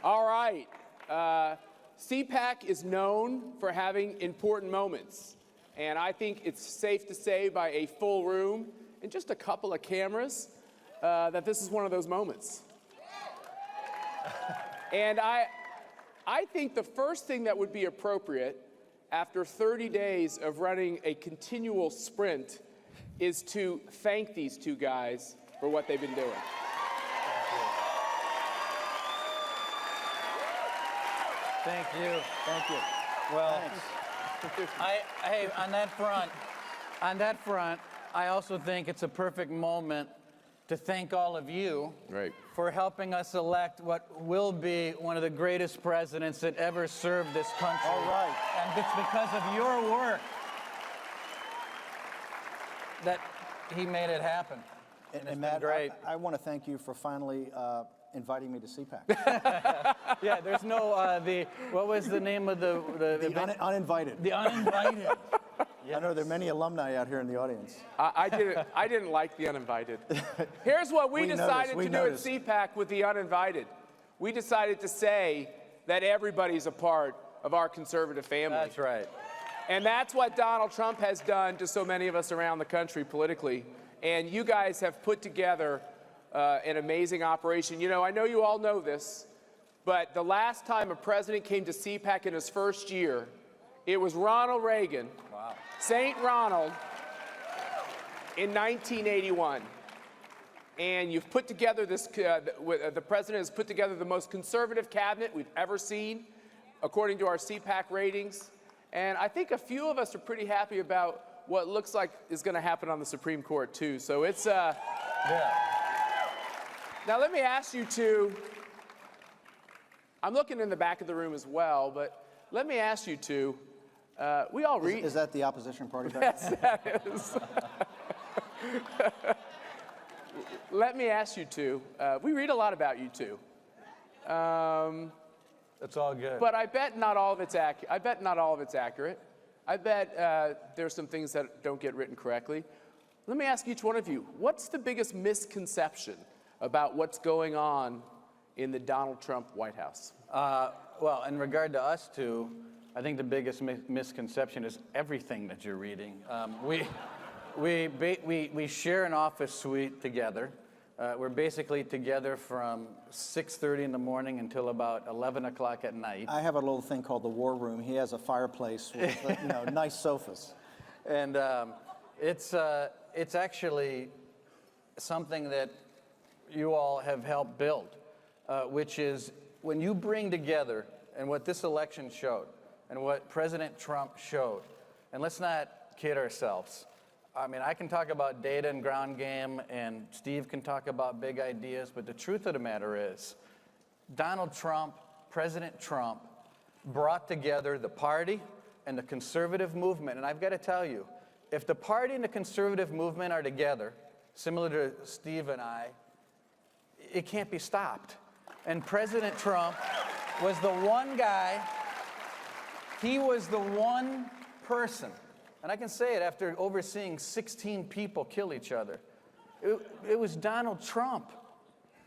All right. CPAC is known for having important moments. And I think it's safe to say by a full room and just a couple of cameras that this is one of those moments. And I think the first thing that would be appropriate after 30 days of running a continual sprint is to thank these two guys for what they've been doing. Thank you. Thank you. Well, hey, on that front, I also think it's a perfect moment to thank all of you for helping us elect what will be one of the greatest presidents that ever served this country. All right. And it's because of your work that he made it happen. And Matt, great. I want to thank you for finally inviting me to CPAC. Yeah, there's no, what was the name of the uninvited. The uninvited. Yes. I know there are many alumni out here in the audience. I didn't like the uninvited. Here's what we decided to do at CPAC with the uninvited. We decided to say that everybody's a part of our conservative family. That's right. And that's what Donald Trump has done to so many of us around the country politically. And you guys have put together an amazing operation. You know, I know you all know this, but the last time a president came to CPAC in his first year, it was Ronald Reagan, St. Ronald, in 1981. And you've put together this, the president has put together the most conservative cabinet we've ever seen, according to our CPAC ratings. And I think a few of us are pretty happy about what looks like is going to happen on the Supreme Court, too. So it's, yeah. Now, let me ask you two, I'm looking in the back of the room as well, but let me ask you two, we all read. Is that the opposition party? Yes, that is. Let me ask you two, we read a lot about you two. That's all good. But I bet not all of it's accurate. I bet not all of it's accurate. I bet there's some things that don't get written correctly. Let me ask each one of you, what's the biggest misconception about what's going on in the Donald Trump White House? Well, in regard to us two, I think the biggest misconception is everything that you're reading. We share an office suite together. We're basically together from 6:30 in the morning until about 11 o'clock at night. I have a little thing called the war room. He has a fireplace with nice sofas. And it's actually something that you all have helped build, which is when you bring together, and what this election showed, and what President Trump showed, and let's not kid ourselves. I mean, I can talk about data and ground game, and Steve can talk about big ideas, but the truth of the matter is, Donald Trump, President Trump, brought together the party and the conservative movement. And I've got to tell you, if the party and the conservative movement are together, similar to Steve and I, it can't be stopped. And President Trump was the one guy, he was the one person, and I can say it after overseeing 16 people kill each other. It was Donald Trump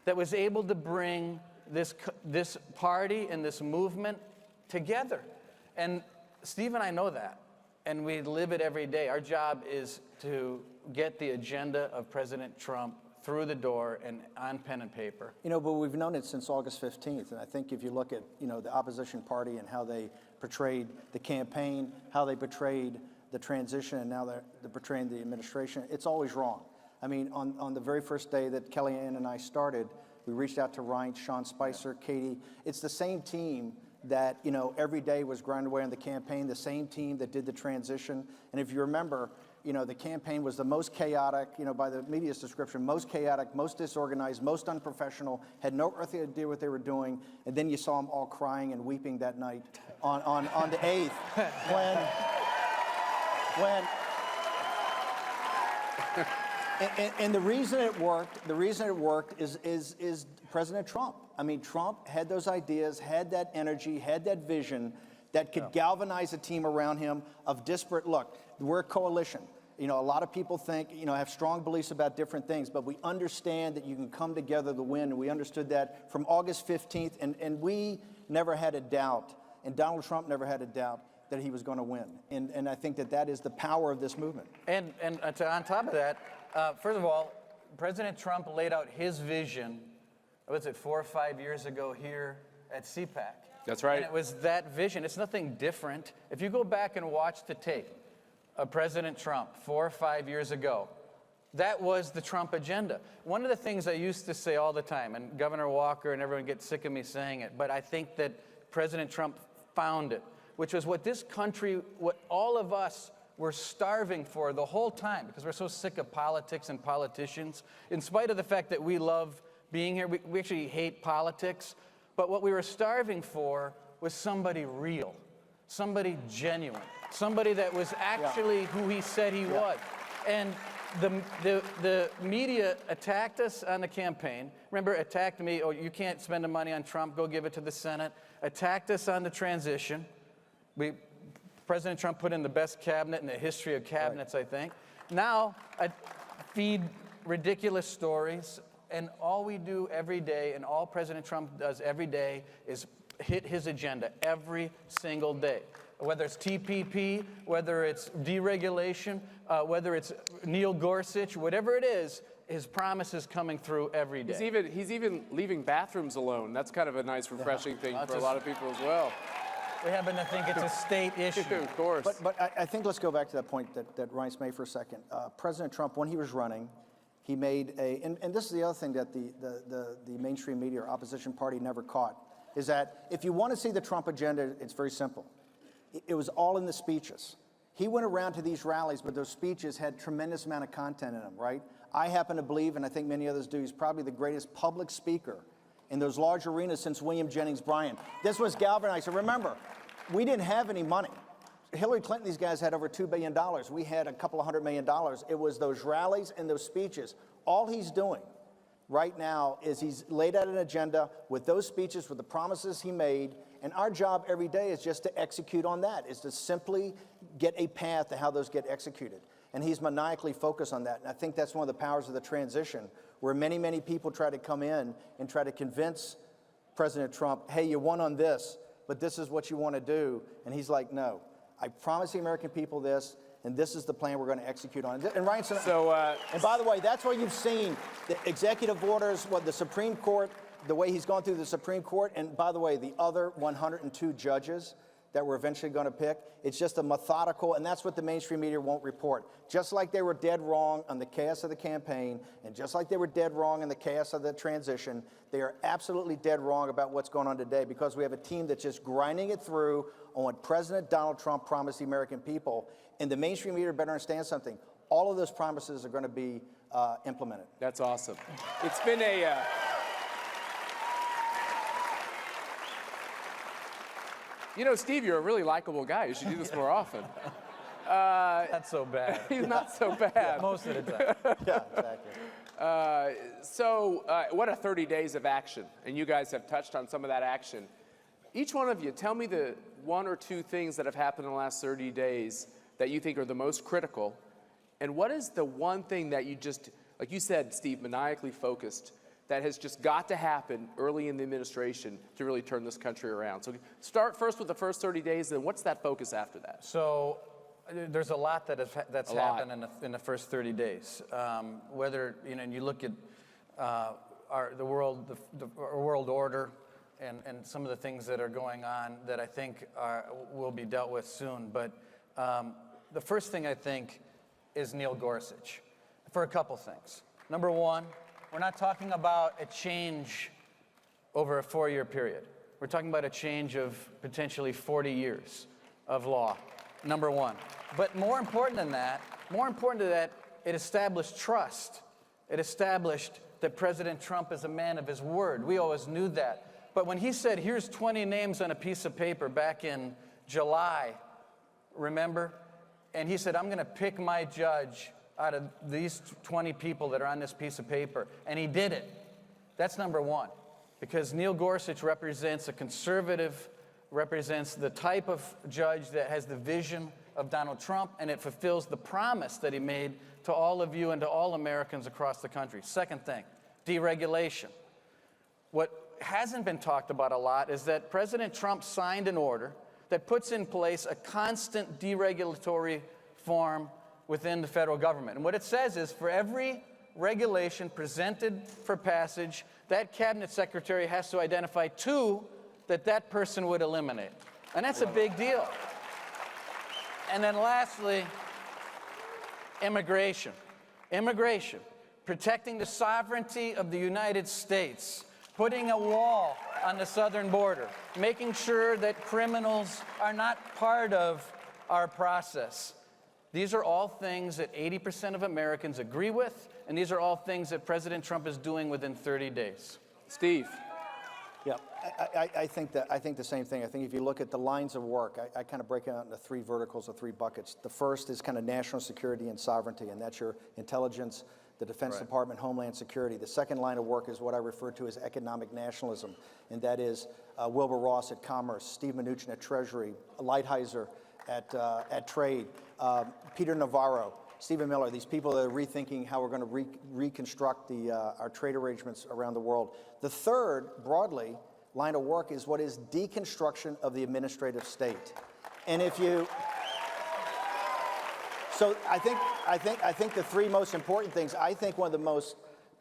that was able to bring this party and this movement together. And Steve and I know that, and we live it every day. Our job is to get the agenda of President Trump through the door and on pen and paper. But we've known it since August 15th, and I think if you look at, the opposition party and how they portrayed the campaign, how they portrayed the transition, and now they're portraying the administration, it's always wrong. I mean, on the very first day that Kellyanne and I started, we reached out to Reince, Sean Spicer, Katie. It's the same team that, every day was grinding away on the campaign, the same team that did the transition. And if you remember, the campaign was the most chaotic, by the media's description, most chaotic, most disorganized, most unprofessional, had no earthly idea what they were doing. And then you saw them all crying and weeping that night on the 8th and the reason it worked is President Trump. I mean, Trump had those ideas, had that energy, had that vision that could galvanize a team around him of disparate. Look, we're a coalition. You know, a lot of people think, you know, have strong beliefs about different things, but we understand that you can come together to win, and we understood that from August 15th, and we never had a doubt, and Donald Trump never had a doubt that he was going to win. And I think that that is the power of this movement. And on top of that, first of all, President Trump laid out his vision, was it 4 or 5 years ago here at CPAC? That's right. And it was that vision. It's nothing different. If you go back and watch the tape of President Trump 4 or 5 years ago, that was the Trump agenda. One of the things I used to say all the time, and Governor Walker and everyone gets sick of me saying it, but I think that President Trump found it, which was what this country, what all of us were starving for the whole time, because we're so sick of politics and politicians. In spite of the fact that we love being here, we actually hate politics, but what we were starving for was somebody real, somebody genuine, somebody that was actually who he said he was. And the media attacked us on the campaign. Remember, attacked me, oh, you can't spend the money on Trump, go give it to the Senate. Attacked us on the transition. President Trump put in the best cabinet in the history of cabinets, I think. Now, I feed ridiculous stories, and all we do every day, and all President Trump does every day, is hit his agenda every single day. Whether it's TPP, whether it's deregulation, whether it's Neil Gorsuch, whatever it is, his promise is coming through every day. He's even leaving bathrooms alone. That's kind of a nice, refreshing thing for a lot of people as well. We happen to think it's a state issue. Of course. But I think let's go back to that point that Reince made for a second. President Trump, when he was running, he made and this is the other thing that the mainstream media or opposition party never caught, is that if you want to see the Trump agenda, it's very simple. It was all in the speeches. He went around to these rallies, but those speeches had tremendous amount of content in them, right? I happen to believe, and I think many others do, he's probably the greatest public speaker in those large arenas since William Jennings Bryan. This was galvanizing. Remember, we didn't have any money. Hillary Clinton, these guys had over $2 billion. We had a couple of $100 million. It was those rallies and those speeches. All he's doing right now is he's laid out an agenda with those speeches, with the promises he made, and our job every day is just to execute on that, is to simply get a path to how those get executed. And he's maniacally focused on that. And I think that's one of the powers of the transition, where many, many people try to come in and try to convince President Trump, hey, you won on this, but this is what you want to do. And he's like, no, I promise the American people this, and this is the plan we're going to execute on. And Reince, and by the way, that's why you've seen the executive orders, what the Supreme Court, the way he's gone through the Supreme Court, and by the way, the other 102 judges that we're eventually going to pick. It's just a methodical, and that's what the mainstream media won't report. Just like they were dead wrong on the chaos of the campaign, and just like they were dead wrong in the chaos of the transition, they are absolutely dead wrong about what's going on today, because we have a team that's just grinding it through on what President Donald Trump promised the American people. And the mainstream media better understand something. All of those promises are going to be implemented. That's awesome. It's been a... You know, Steve, you're a really likable guy. You should do this more often. Not so bad. He's not so bad. Most of the time. Yeah, exactly. What a 30 days of action. And you guys have touched on some of that action. Each one of you, tell me the one or two things that have happened in the last 30 days that you think are the most critical. And what is the one thing that you just, like you said, Steve, maniacally focused, that has just got to happen early in the administration to really turn this country around? So start first with the first 30 days, then what's that focus after that? So there's a lot that's happened in the first 30 days. Whether, you know, and you look at the world order and some of the things that are going on that I think will be dealt with soon. But the first thing I think is Neil Gorsuch, for a couple things. Number one, we're not talking about a change over a 4-year period. We're talking about a change of potentially 40 years of law, number one. But more important than that, it established trust. It established that President Trump is a man of his word. We always knew that. But when he said, here's 20 names on a piece of paper back in July, remember? And he said, I'm going to pick my judge out of these 20 people that are on this piece of paper. And he did it. That's number one. Because Neil Gorsuch represents a conservative, represents the type of judge that has the vision of Donald Trump, and it fulfills the promise that he made to all of you and to all Americans across the country. Second thing, deregulation. What hasn't been talked about a lot is that President Trump signed an order that puts in place a constant deregulatory form within the federal government. And what it says is for every regulation presented for passage, that cabinet secretary has to identify 2 that that person would eliminate. And that's a big deal. And then lastly, immigration. Immigration, protecting the sovereignty of the United States, putting a wall on the southern border, making sure that criminals are not part of our process. These are all things that 80% of Americans agree with, and these are all things that President Trump is doing within 30 days. Steve. Yeah, I think the same thing. I think if you look at the lines of work, I kind of break it out into 3 verticals or 3 buckets. The first is kind of national security and sovereignty, and that's your intelligence, the Defense Department, Homeland Security. The second line of work is what I refer to as economic nationalism, and that is Wilbur Ross at Commerce, Steve Mnuchin at Treasury, Lighthizer at Trade, Peter Navarro, Stephen Miller, these people that are rethinking how we're going to reconstruct our trade arrangements around the world. The third, broadly, line of work is what is deconstruction of the administrative state. And if you, so I think the 3 most important things, I think one of the most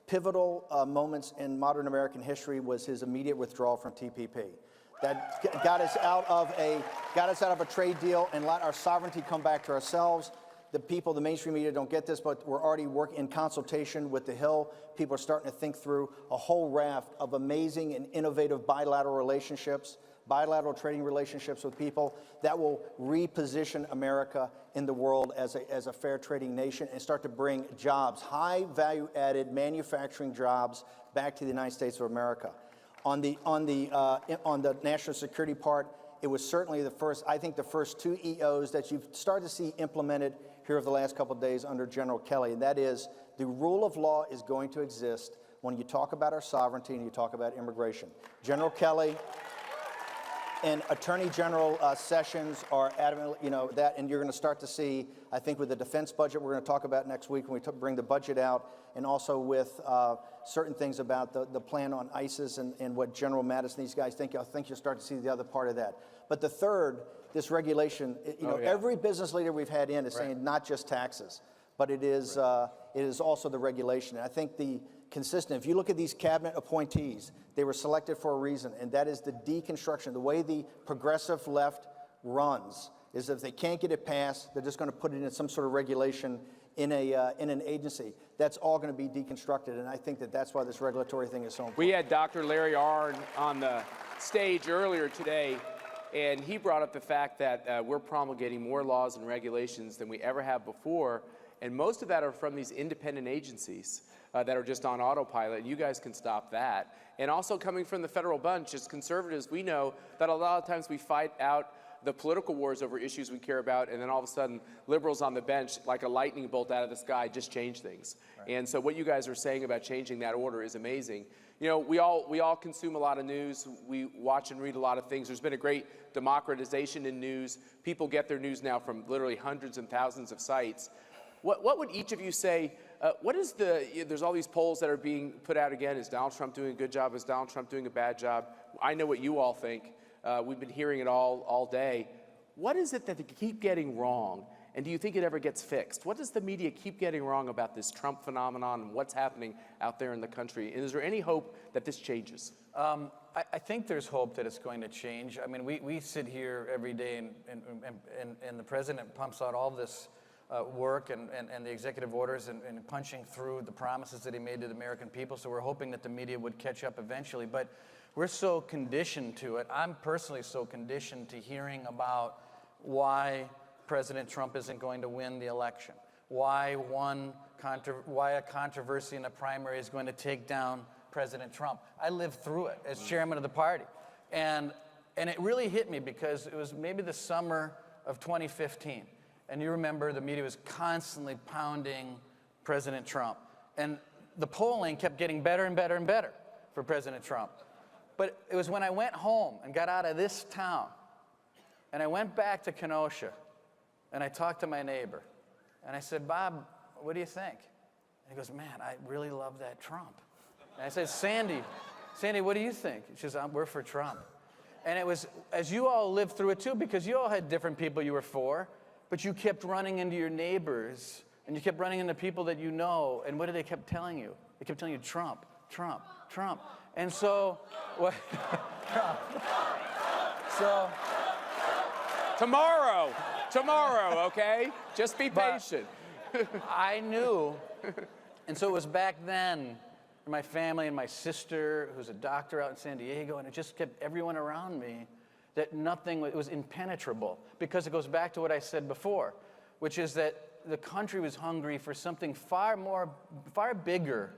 pivotal moments in modern American history was his immediate withdrawal from TPP. That got us out of a trade deal and let our sovereignty come back to ourselves. The people, the mainstream media don't get this, but we're already working in consultation with the Hill. People are starting to think through a whole raft of amazing and innovative bilateral relationships, bilateral trading relationships with people that will reposition America in the world as a fair trading nation and start to bring jobs, high value added manufacturing jobs back to the United States of America. On the national security part, it was certainly the first 2 EOs that you've started to see implemented here over the last couple of days under General Kelly, and that is the rule of law is going to exist when you talk about our sovereignty and you talk about immigration. General Kelly and Attorney General Sessions are adamant, that, and you're going to start to see, I think, with the defense budget we're going to talk about next week when we bring the budget out, and also with certain things about the plan on ISIS and what General Mattis and these guys think. I think you'll start to see the other part of that. But the third, this regulation, every business leader we've had in is saying not just taxes, but it is also the regulation. And I think the consistent, if you look at these cabinet appointees, they were selected for a reason, and that is the deconstruction. The way the progressive left runs is if they can't get it passed, they're just going to put it in some sort of regulation in an agency. That's all going to be deconstructed, and I think that's why this regulatory thing is so important. We had Dr. Larry Arnn on the stage earlier today, and he brought up the fact that we're promulgating more laws and regulations than we ever have before, and most of that are from these independent agencies that are just on autopilot, and you guys can stop that. And also coming from the federal bunch, as conservatives, we know that a lot of times we fight out the political wars over issues we care about, and then all of a sudden, liberals on the bench, like a lightning bolt out of the sky, just change things. Right. And so what you guys are saying about changing that order is amazing. We all consume a lot of news. We watch and read a lot of things. There's been a great democratization in news. People get their news now from literally hundreds and thousands of sites. What would each of you say, there's all these polls that are being put out again. Is Donald Trump doing a good job? Is Donald Trump doing a bad job? I know what you all think. We've been hearing it all day. What is it that they keep getting wrong? And do you think it ever gets fixed? What does the media keep getting wrong about this Trump phenomenon and what's happening out there in the country? And is there any hope that this changes? I think there's hope that it's going to change. I mean, we sit here every day and the president pumps out all this work and the executive orders and punching through the promises that he made to the American people. So we're hoping that the media would catch up eventually. But we're so conditioned to it. I'm personally so conditioned to hearing about why President Trump isn't going to win the election, why a controversy in a primary is going to take down President Trump. I lived through it as chairman of the party. And it really hit me because it was maybe the summer of 2015. And you remember the media was constantly pounding President Trump. And the polling kept getting better and better and better for President Trump. But it was when I went home and got out of this town and I went back to Kenosha And I talked to my neighbor. And I said, Bob, what do you think? And he goes, man, I really love that Trump. And I said, Sandy, what do you think? She says, we're for Trump. And it was, as you all lived through it too, because you all had different people you were for, but you kept running into your neighbors, and you kept running into people that you know, and what did they kept telling you? They kept telling you, Trump, Trump, Trump. And so, what? Trump. So. Tomorrow, okay? Just be patient. I knew, and so it was back then, my family and my sister, who's a doctor out in San Diego, and it just kept everyone around me, that nothing, it was impenetrable. Because it goes back to what I said before, which is that the country was hungry for something far bigger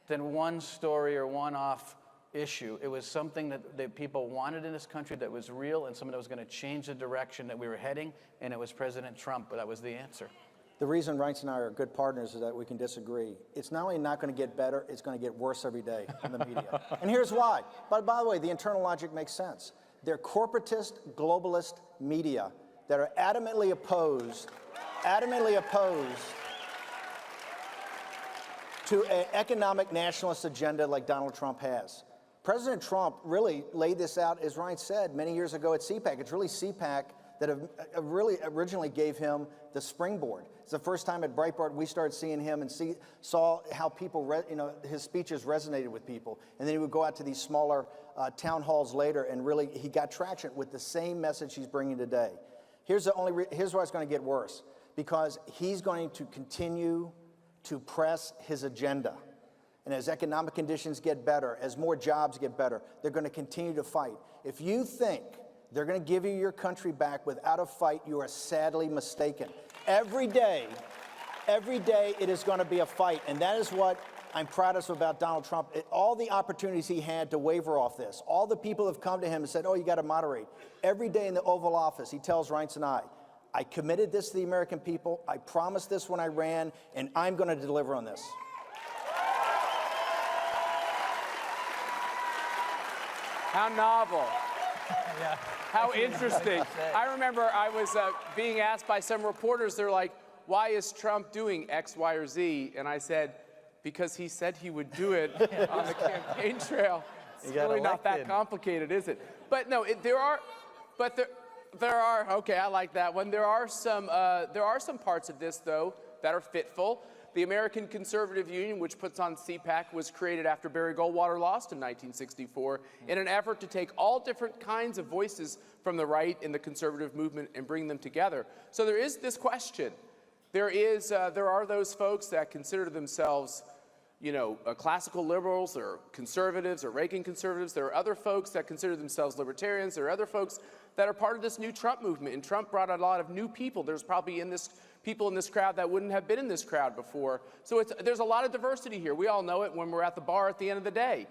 than one story or one-off issue. It was something that people wanted in this country that was real and something that was going to change the direction that we were heading, and it was President Trump, but that was the answer. The reason Reince and I are good partners is that we can disagree. It's not only not going to get better, it's going to get worse every day in the media. And here's why. But by the way, the internal logic makes sense. They're corporatist, globalist media that are adamantly opposed to an economic nationalist agenda like Donald Trump has. President Trump really laid this out, as Reince said, many years ago at CPAC. It's really CPAC that really originally gave him the springboard. It's the first time at Breitbart we started seeing him and saw how people, his speeches resonated with people. And then he would go out to these smaller town halls later, and really he got traction with the same message he's bringing today. Here's why it's going to get worse, because he's going to continue to press his agenda. And as economic conditions get better, as more jobs get better, they're going to continue to fight. If you think they're going to give you your country back without a fight, you are sadly mistaken. Every day it is going to be a fight. And that is what I'm proudest about Donald Trump. All the opportunities he had to waver off this, all the people have come to him and said, oh, you got to moderate. Every day in the Oval Office, he tells Reince and I committed this to the American people. I promised this when I ran, and I'm going to deliver on this. How novel. Yeah. How interesting. I remember I was being asked by some reporters, they're like, why is Trump doing X, Y, or Z? And I said, because he said he would do it on the campaign trail. It's really not that complicated, is it? But no, there are, okay, I like that one. There are some parts of this, though, that are fitful. The American Conservative Union, which puts on CPAC, was created after Barry Goldwater lost in 1964 in an effort to take all different kinds of voices from the right in the conservative movement and bring them together. So there is this question. There are those folks that consider themselves, classical liberals or conservatives or Reagan conservatives. There are other folks that consider themselves libertarians. There are other folks that are part of this new Trump movement. And Trump brought a lot of new people. There's probably people in this crowd that wouldn't have been in this crowd before. So there's a lot of diversity here. We all know it when we're at the bar at the end of the day.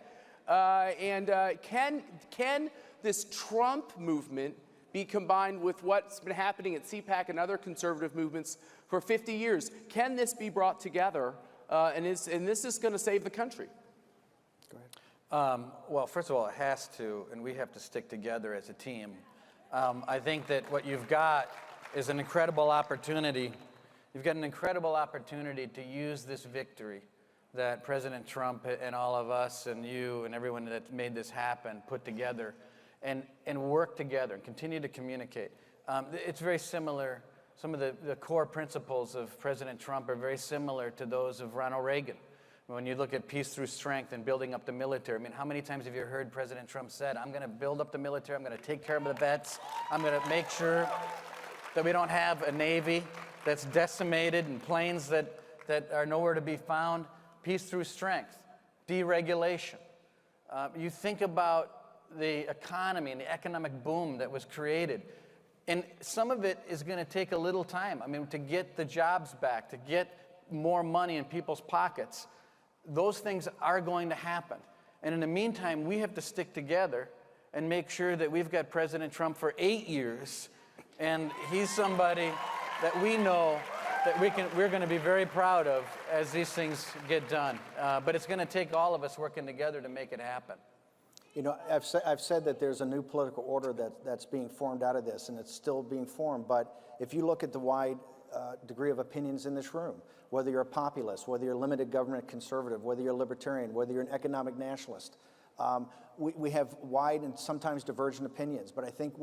Can this Trump movement be combined with what's been happening at CPAC and other conservative movements for 50 years? Can this be brought together? And this is going to save the country. Go ahead. Well, first of all, it has to, and we have to stick together as a team. I think that what you've got is an incredible opportunity. You've got an incredible opportunity to use this victory that President Trump and all of us and you and everyone that made this happen put together and work together and continue to communicate. It's very similar. Some of the core principles of President Trump are very similar to those of Ronald Reagan. When you look at peace through strength and building up the military, I mean, how many times have you heard President Trump said, I'm going to build up the military, I'm going to take care of the vets, I'm going to make sure that we don't have a Navy that's decimated and planes that are nowhere to be found. Peace through strength, deregulation. You think about the economy and the economic boom that was created. And some of it is going to take a little time. I mean, to get the jobs back, to get more money in people's pockets. Those things are going to happen. And in the meantime, we have to stick together and make sure that we've got President Trump for 8 years. And he's somebody that we know that we're going to be very proud of as these things get done. But it's going to take all of us working together to make it happen. You know, I've said that there's a new political order that's being formed out of this, and it's still being formed. But if you look at the wide degree of opinions in this room, whether you're a populist, whether you're a limited government conservative, whether you're a libertarian, whether you're an economic nationalist, we have wide and sometimes divergent opinions. But I think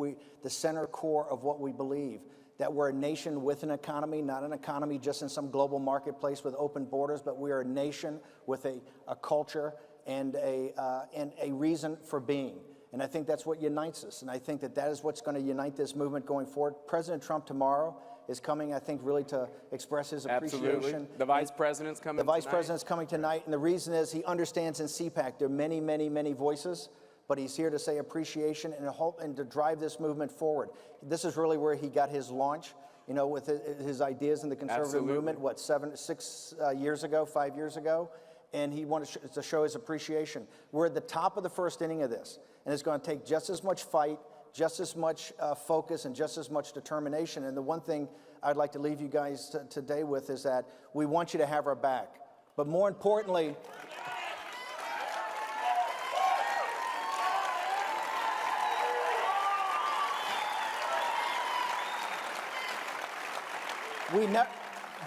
the center core of what we believe, that we're a nation with an economy, not an economy just in some global marketplace with open borders, but we are a nation with a culture and a reason for being. And I think that's what unites us. And I think that is what's going to unite this movement going forward. President Trump tomorrow is coming, I think, really to express his appreciation. Absolutely. The vice president's coming The vice tonight. president's coming tonight. And the reason is he understands in CPAC there are many, many, many voices, but he's here to say appreciation and to drive this movement forward. This is really where he got his launch, you know, with his ideas in the conservative movement, what, 6 years ago, 5 years ago? And he wanted to show his appreciation. We're at the top of the first inning of this, and it's going to take just as much fight, just as much focus, and just as much determination. And the one thing I'd like to leave you guys today with is that we want you to have our back. But more importantly,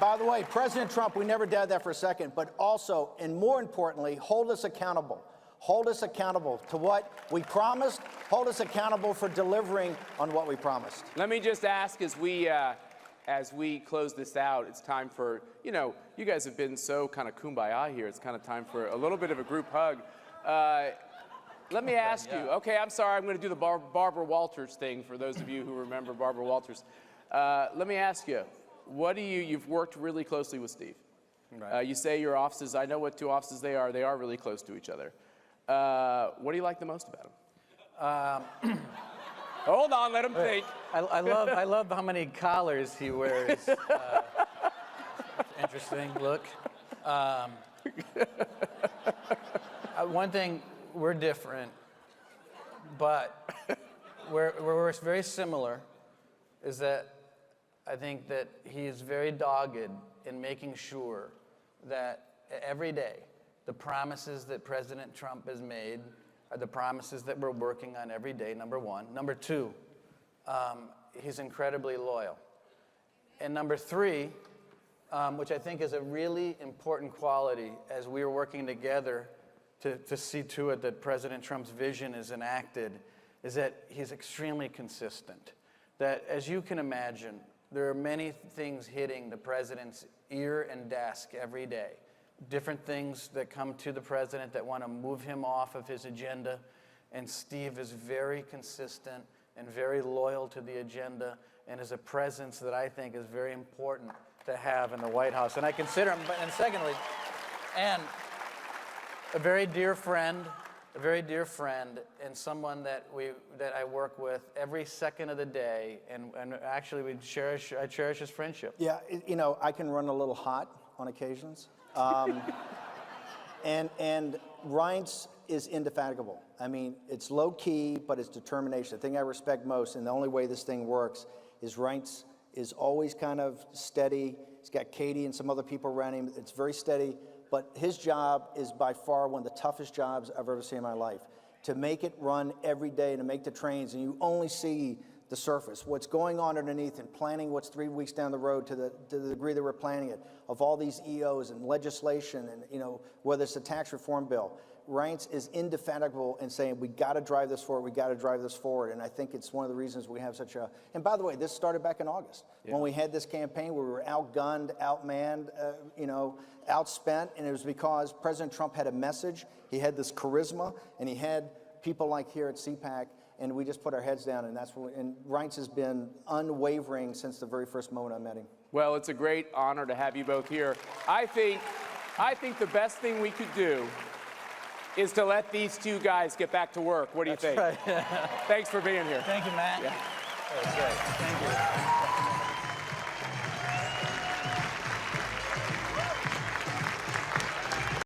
by the way, President Trump, we never did that for a second, but also, and more importantly, hold us accountable. Hold us accountable to what we promised. Hold us accountable for delivering on what we promised. Let me just ask, as we close this out, it's time for, you know, you guys have been so kind of kumbaya here. It's kind of time for a little bit of a group hug. Let me ask you, okay, I'm sorry, I'm going to do the Barbara Walters thing for those of you who remember Barbara Walters. Let me ask you, you've worked really closely with Steve. Right. You say your offices, I know what two offices they are really close to each other. What do you like the most about him? Hold on, let him think. I love how many collars he wears. Interesting look. One thing, we're different, but we're very similar, is that I think that he is very dogged in making sure that every day the promises that President Trump has made are the promises that we're working on every day, number one. Number two, he's incredibly loyal. And number three, which I think is a really important quality as we are working together to see to it that President Trump's vision is enacted, is that he's extremely consistent. That, as you can imagine, there are many things hitting the president's ear and desk every day. Different things that come to the president that want to move him off of his agenda. And Steve is very consistent and very loyal to the agenda and is a presence that I think is very important to have in the White House. And I consider him, and secondly, and a very dear friend, and someone that I work with every second of the day, and actually I cherish his friendship. Yeah, you know, I can run a little hot on occasions. And Reince is indefatigable. I mean, it's low key, but it's determination. The thing I respect most, and the only way this thing works, is Reince is always kind of steady. He's got Katie and some other people around him. It's very steady. But his job is by far one of the toughest jobs I've ever seen in my life. To make it run every day, to make the trains, and you only see the surface, what's going on underneath, and planning what's 3 weeks down the road to the degree that we're planning it, of all these EOs and legislation, and you know, whether it's a tax reform bill. Reince is indefatigable in saying, we got to drive this forward, we got to drive this forward. And I think it's one of the reasons we have such a, and by the way, this started back in August. Yeah. When we had this campaign where we were outgunned, outmanned, outspent, and it was because President Trump had a message, he had this charisma, and he had people like here at CPAC, and we just put our heads down, and that's what, and Reince has been unwavering since the very first moment I met him. Well, it's a great honor to have you both here. I think the best thing we could do is to let these two guys get back to work. What do you think? Right. Thanks for being here. Thank you, Matt. Yeah. That was great. Thank you.